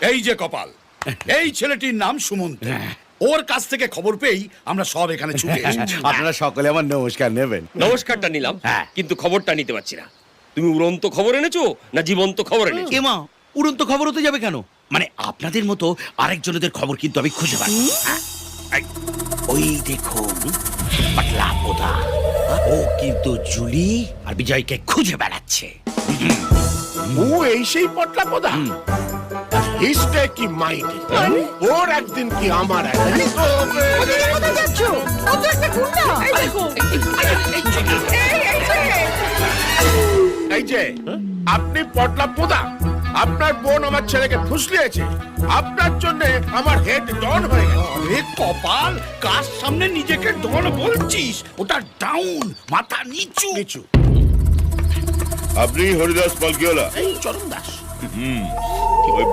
এই যে কপাল, এই ছেলেটির নাম সুমন্ত। ওর কাছ থেকে খবর পেয়েই আমরা সব এখানে ছুটে এসেছি। আপনারা সকলে আমার নমস্কার নেবেন। নমস্কারটা নিলাম, কিন্তু খবরটা নিতে পারছি না। তুমি উড়ন্ত খবর এনেছো না জীবন্ত খবর এনেছো? এমা, উড়ন্ত খবর হতে যাবে কেন? মানে আপনাদের মতো আরেকজনদের খবর কিন্তু আমি খুঁজে পাই। ওই দেখুন পাতলা পোদা, ও কিন্তু জুলি আর বিজয়কে খুঁজে বেড়াচ্ছে। ও এই সেই পটলা পদা, হিস্টে কি মাইন্ড, ওর একদিন কি আমার একদিন। কোথায় যাচ্ছো? ও তো একটা গুন্ডা। এই দেখো। এই যে আপনি পটলা পোদা, আপনার বোন আমার ছেলেকে ফুসলিয়েছে, আপনার জন্য আমার হেড ডন হয়ে গেছে। আরে কপাল, কার সামনে নিজেকে ডন বলছিস? ওটা ডাউন, মাথা নিচু নিচু। আপনি হরিদাস পালকিওয়ালা? এই চরণ দাস। ওই